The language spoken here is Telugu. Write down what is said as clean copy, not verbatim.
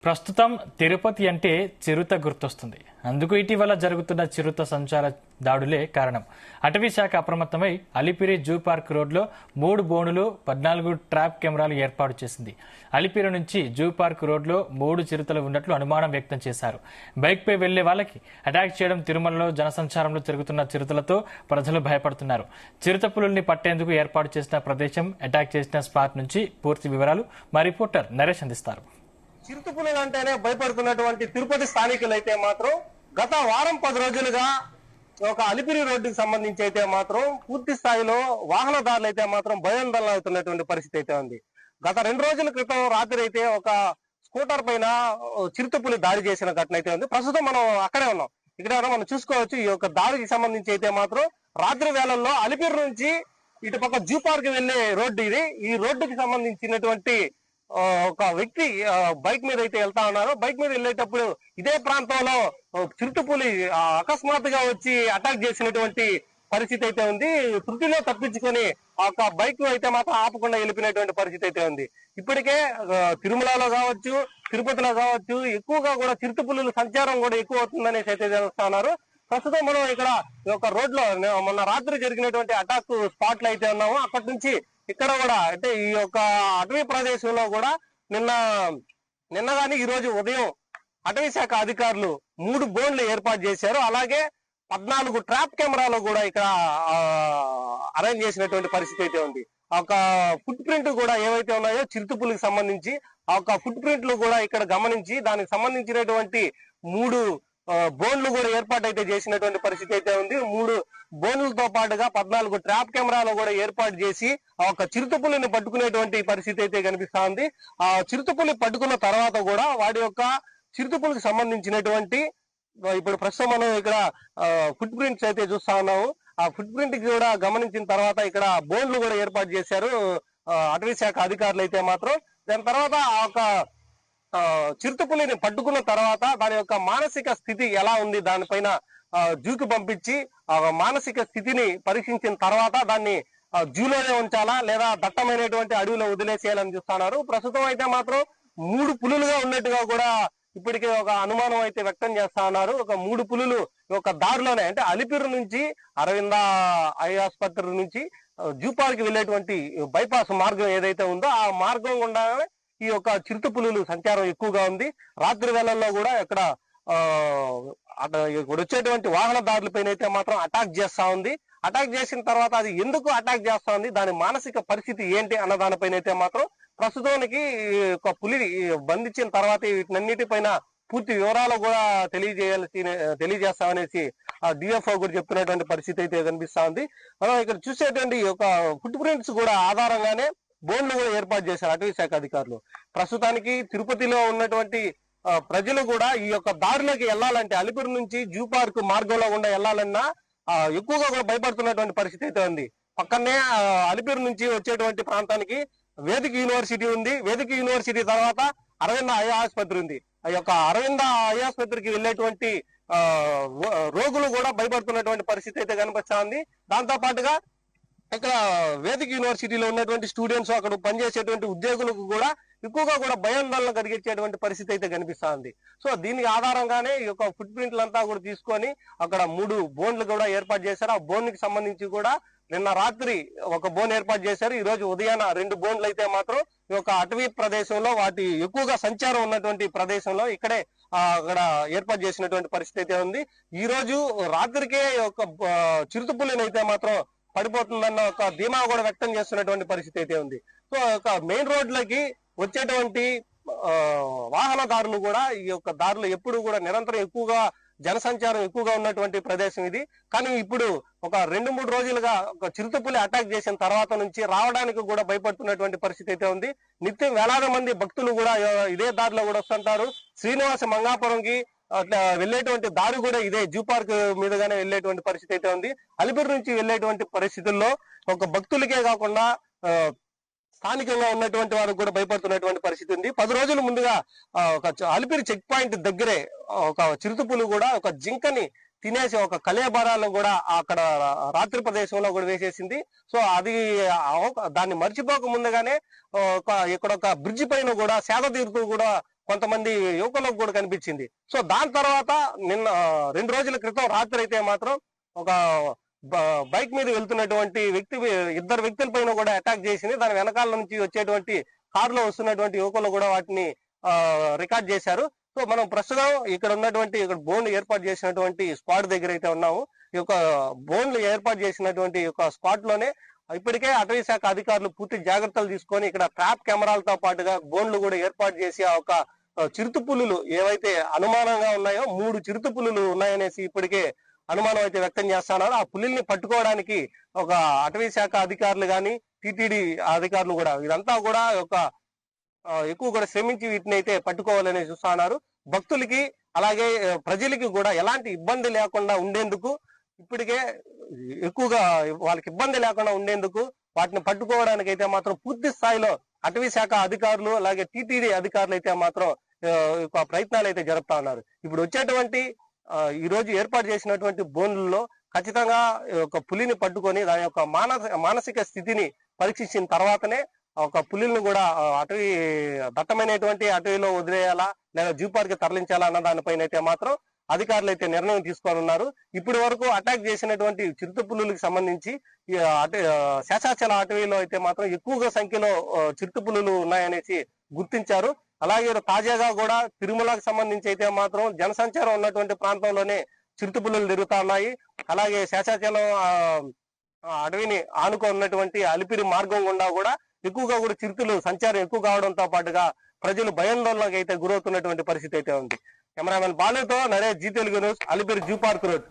ప్రస్తుతం తిరుపతి అంటే చిరుత గుర్తొస్తుంది. అందుకు ఇటీవల జరుగుతున్న చిరుత సంచార దాడులే కారణం. అటవీ శాఖ అప్రమత్తమై అలిపిరి జూ పార్క్ రోడ్లో 3 బోనులు 14 ట్రాప్ కెమెరాలు ఏర్పాటు చేసింది. అలిపిరి నుంచి జూ పార్క్ రోడ్లో 3 చిరుతలు ఉన్నట్లు అనుమానం వ్యక్తం చేశారు. బైక్పై వెళ్లే వాళ్ళకి అటాక్ చేయడం, తిరుమలలో జనసంచారంలో తిరుగుతున్న చిరుతలతో ప్రజలు భయపడుతున్నారు. చిరుత పులుల్ని పట్టేందుకు ఏర్పాటు చేసిన ప్రదేశం, అటాక్ చేసిన స్పాట్ నుంచి పూర్తి వివరాలు మా రిపోర్టర్ నరేష్ అందిస్తారు. చిరుతపులులు అంటేనే భయపడుతున్నటువంటి తిరుపతి స్థానికులైతే మాత్రం గత వారం 10 రోజులుగా ఒక అలిపిరి రోడ్డుకి సంబంధించి అయితే మాత్రం పూర్తి స్థాయిలో వాహనదారులు అయితే మాత్రం భయాందోళన అవుతున్నటువంటి పరిస్థితి అయితే ఉంది. గత 2 రోజుల క్రితం రాత్రి అయితే ఒక స్కూటర్ పైన చిరుతపులి దాడి చేసిన ఘటన అయితే ఉంది. ప్రస్తుతం మనం అక్కడే ఉన్నాం. ఇక్కడ మనం చూసుకోవచ్చు. ఈ యొక్క దాడికి సంబంధించి అయితే మాత్రం రాత్రి వేళల్లో అలిపిరి నుంచి ఇటుపక్క జూ పార్క్ వెళ్లే రోడ్డు ఇది. ఈ రోడ్డుకి సంబంధించినటువంటి ఒక వ్యక్తి బైక్ మీద అయితే వెళ్తా ఉన్నారు. బైక్ మీద వెళ్ళేటప్పుడు ఇదే ప్రాంతంలో చిరుతపులి అకస్మాత్తుగా వచ్చి అటాక్ చేసినటువంటి పరిస్థితి అయితే ఉంది. తృటిలో తప్పించుకొని ఒక బైక్ అయితే మాత్రం ఆపకుండా వెళ్ళిపోయినటువంటి పరిస్థితి అయితే ఉంది. ఇప్పటికే తిరుమలలో కావచ్చు, తిరుపతిలో కావచ్చు ఎక్కువగా కూడా చిరుతపులుల సంచారం కూడా ఎక్కువ అవుతుందనేసి అయితే తెలుస్తున్నారు. ప్రస్తుతం మనం ఇక్కడ ఒక రోడ్ లో మొన్న రాత్రి జరిగినటువంటి అటాక్ స్పాట్లు అయితే ఉన్నాము. అక్కడి నుంచి ఇక్కడ కూడా అంటే ఈ యొక్క అటవీ ప్రదేశంలో కూడా నిన్న గాని ఈ రోజు ఉదయం అటవీ శాఖ అధికారులు 3 బోన్లు ఏర్పాటు చేశారు. అలాగే 14 ట్రాప్ కెమెరాలు కూడా ఇక్కడ అరేంజ్ చేసినటువంటి పరిస్థితి అయితే ఉంది. ఒక ఫుట్ ప్రింట్ కూడా ఏవైతే ఉన్నాయో చిరుతపులికి సంబంధించి ఆ ఒక ఫుట్ ప్రింట్లు కూడా ఇక్కడ గమనించి దానికి సంబంధించినటువంటి 3 బోన్లు కూడా ఏర్పాటు అయితే చేసినటువంటి పరిస్థితి అయితే ఉంది. 3 బోన్లతో పాటుగా 14 ట్రాప్ కెమెరాలు కూడా ఏర్పాటు చేసి ఆ ఒక చిరుతపులిని పట్టుకునేటువంటి పరిస్థితి అయితే కనిపిస్తా ఉంది. ఆ చిరుతపులి పట్టుకున్న తర్వాత కూడా వాడి యొక్క చిరుతపులికి సంబంధించినటువంటి ఇప్పుడు ప్రస్తుతం మనం ఇక్కడ ఫుట్ ప్రింట్స్ అయితే చూస్తా ఉన్నాము. ఆ ఫుట్ ప్రింట్ కూడా గమనించిన తర్వాత ఇక్కడ బోన్లు కూడా ఏర్పాటు చేశారు అటవీ శాఖ అధికారులు అయితే మాత్రం. దాని తర్వాత ఆ ఒక చిరుతపులిని పట్టుకున్న తర్వాత దాని యొక్క మానసిక స్థితి ఎలా ఉంది దానిపైన జూకి పంపించి ఆ మానసిక స్థితిని పరీక్షించిన తర్వాత దాన్ని జూలోనే ఉంచాలా లేదా దట్టమైనటువంటి అడవిలో వదిలేసేయాలని చూస్తున్నారు. ప్రస్తుతం అయితే మాత్రం 3 పులులుగా ఉన్నట్టుగా కూడా ఇప్పటికే ఒక అనుమానం అయితే వ్యక్తం చేస్తా ఉన్నారు. ఒక 3 పులులు ఒక దారిలోనే అంటే అలిపిరి నుంచి అరవింద ఐ ఆసుపత్రి నుంచి జూ పార్క్ వెళ్ళేటువంటి బైపాస్ మార్గం ఏదైతే ఉందో ఆ మార్గం గుండా ఈ యొక్క చిరుతపులులు సంచారం ఎక్కువగా ఉంది. రాత్రి వేళల్లో కూడా ఇక్కడ వచ్చేటువంటి వాహనదారులపైన అయితే మాత్రం అటాక్ చేస్తా ఉంది. అటాక్ చేసిన తర్వాత అది ఎందుకు అటాక్ చేస్తా ఉంది, దాని మానసిక పరిస్థితి ఏంటి అన్న దానిపైన అయితే మాత్రం ప్రస్తుతానికి ఒక పులి బంధించిన తర్వాత వీటినన్నిటిపైన పూర్తి వివరాలు కూడా తెలియజేస్తామనేసి డిఎఫ్ఓ కూడా చెప్తున్నటువంటి పరిస్థితి అయితే కనిపిస్తా ఉంది. మనం ఇక్కడ చూసేటువంటి ఒక ఫుట్ ప్రింట్స్ కూడా ఆధారంగానే బోన్లు కూడా ఏర్పాటు చేశారు అటవీ శాఖ అధికారులు. ప్రస్తుతానికి తిరుపతిలో ఉన్నటువంటి ప్రజలు కూడా ఈ యొక్క దారిలోకి వెళ్లాలంటే అలిపిరి నుంచి జూ పార్క్ మార్గంలో గుండా వెళ్లాలన్నా ఎక్కువగా కూడా భయపడుతున్నటువంటి పరిస్థితి అయితే ఉంది. పక్కనే అలిపిరి నుంచి వచ్చేటువంటి ప్రాంతానికి వేదిక యూనివర్సిటీ ఉంది. వేదిక యూనివర్సిటీ తర్వాత అరవింద ఐ ఆసుపత్రి ఉంది. ఆ యొక్క అరవింద ఐ ఆసుపత్రికి వెళ్ళేటువంటి రోగులు కూడా భయపడుతున్నటువంటి పరిస్థితి అయితే కనిపిస్తా ఉంది. దాంతో పాటుగా ఇక్కడ వేదిక యూనివర్సిటీలో ఉన్నటువంటి స్టూడెంట్స్, అక్కడ పనిచేసేటువంటి ఉద్యోగులకు కూడా ఎక్కువగా కూడా భయాందోళన కలిగించేటువంటి పరిస్థితి అయితే కనిపిస్తా ఉంది. సో దీనికి ఆధారంగానే ఈ యొక్క ఫుట్ ప్రింట్లంతా కూడా తీసుకొని అక్కడ 3 బోన్లు కూడా ఏర్పాటు చేశారు. ఆ బోన్ కి సంబంధించి కూడా నిన్న రాత్రి ఒక బోన్ ఏర్పాటు చేశారు. ఈ రోజు ఉదయాన 2 బోన్లు అయితే మాత్రం ఈ యొక్క అటవీ ప్రదేశంలో వాటి ఎక్కువగా సంచారం ఉన్నటువంటి ప్రదేశంలో ఇక్కడే అక్కడ ఏర్పాటు చేసినటువంటి పరిస్థితి అయితే ఉంది. ఈ రోజు రాత్రికే ఒక చిరుతపులిని అయితే మాత్రం పడిపోతుందన్న ఒక ధీమా కూడా వ్యక్తం చేస్తున్నటువంటి పరిస్థితి అయితే ఉంది. సో ఒక మెయిన్ రోడ్లకి వచ్చేటువంటి వాహనదారులు కూడా ఈ యొక్క దారులు ఎప్పుడు కూడా నిరంతరం ఎక్కువగా జనసంచారం ఎక్కువగా ఉన్నటువంటి ప్రదేశం ఇది. కానీ ఇప్పుడు ఒక 2-3 రోజులుగా ఒక చిరుతపులి అటాక్ చేసిన తర్వాత నుంచి రావడానికి కూడా భయపడుతున్నటువంటి పరిస్థితి అయితే ఉంది. నిత్యం వేలాది మంది భక్తులు కూడా ఇదే దారిలో కూడా వస్తుంటారు. శ్రీనివాస మంగాపురంకి అట్లా వెళ్ళేటువంటి దారి కూడా ఇదే జూ పార్క్ మీదుగానే వెళ్ళేటువంటి పరిస్థితి అయితే ఉంది. అలిపిరి నుంచి వెళ్ళేటువంటి పరిస్థితుల్లో ఒక భక్తులకే కాకుండా స్థానికంగా ఉన్నటువంటి వారు కూడా భయపడుతున్నటువంటి పరిస్థితి ఉంది. 10 రోజుల ముందుగా ఒక అలిపిరి చెక్ పాయింట్ దగ్గరే ఒక చిరుతపులి కూడా ఒక జింకని తినేసి ఒక కలేబరాలను కూడా అక్కడ రాత్రి ప్రదేశంలో కూడా వేసేసింది. సో అది దాన్ని మర్చిపోక ముందుగానే ఇక్కడ ఒక బ్రిడ్జి పైన కూడా సేద తీరుతూ కూడా కొంతమంది యువకులకు కూడా కనిపించింది. సో దాని తర్వాత నిన్న 2 రోజుల క్రితం రాత్రి అయితే మాత్రం ఒక బైక్ మీద వెళ్తున్నటువంటి ఇద్దరు వ్యక్తుల పైన కూడా అటాక్ చేసింది. దాని వెనకాల నుంచి వచ్చేటువంటి కారులో వస్తున్నటువంటి యువకులు కూడా వాటిని రికార్డ్ చేశారు. సో మనం ప్రస్తుతం ఇక్కడ బోన్లు ఏర్పాటు చేసినటువంటి స్పాట్ దగ్గర అయితే ఉన్నాము. ఈ యొక్క బోన్లు ఏర్పాటు చేసినటువంటి స్పాట్ లోనే ఇప్పటికే అటవీ శాఖ అధికారులు పూర్తి జాగ్రత్తలు తీసుకొని ఇక్కడ ట్రాప్ కెమెరాలతో పాటుగా బోన్లు కూడా ఏర్పాటు చేసి ఆ ఒక చిరుత పులులు ఏవైతే అనుమానంగా ఉన్నాయో 3 చిరుత పులులు ఉన్నాయనేసి ఇప్పటికే అనుమానం అయితే వ్యక్తం చేస్తున్నారు. ఆ పులిల్ని పట్టుకోవడానికి ఒక అటవీ శాఖ అధికారులు గాని టిటిడి అధికారులు కూడా ఇదంతా కూడా ఎక్కువ కూడా శ్రమించి వీటిని అయితే పట్టుకోవాలని చూస్తున్నారు. భక్తులకి అలాగే ప్రజలకి కూడా ఎలాంటి ఇబ్బంది లేకుండా ఉండేందుకు ఇప్పటికే ఎక్కువగా వాళ్ళకి ఇబ్బంది లేకుండా ఉండేందుకు వాటిని పట్టుకోవడానికి అయితే మాత్రం పూర్తి స్థాయిలో అటవీ శాఖ అధికారులు అలాగే టిటిడి అధికారులు అయితే మాత్రం ప్రయత్నాలు అయితే జరుపుతా ఉన్నారు. ఇప్పుడు వచ్చేటువంటి ఈ రోజు ఏర్పాటు చేసినటువంటి బోన్లలో ఖచ్చితంగా ఒక పులిని పట్టుకొని దాని యొక్క మానసిక స్థితిని పరీక్షించిన తర్వాతనే ఒక పులిని కూడా దట్టమైనటువంటి అటవీలో వదిలేయాలా లేదా జూ పార్క్ తరలించాలా అన్న దానిపైన అయితే మాత్రం అధికారులు అయితే నిర్ణయం తీసుకొని ఉన్నారు. ఇప్పటి వరకు అటాక్ చేసినటువంటి చిరుత పులులకు సంబంధించి శేషాచల అటవీలో అయితే మాత్రం ఎక్కువగా సంఖ్యలో చిరుత పులులు ఉన్నాయనేసి గుర్తించారు. అలాగే తాజాగా కూడా తిరుమలకు సంబంధించి అయితే మాత్రం జనసంచారం ఉన్నటువంటి ప్రాంతంలోనే చిరుత పులులు తిరుగుతా ఉన్నాయి. అలాగే శేషాచలం అడవిని ఆనుకున్నటువంటి అలిపిరి మార్గం గుండా కూడా ఎక్కువగా కూడా చిరుతలు సంచారం ఎక్కువ కావడంతో పాటుగా ప్రజలు భయాందోళనకు అయితే గురవుతున్నటువంటి పరిస్థితి అయితే ఉంది. కెమెరామెన్ బాలుతో Naresh, Zee Telugu news, Alipiri zoo park road.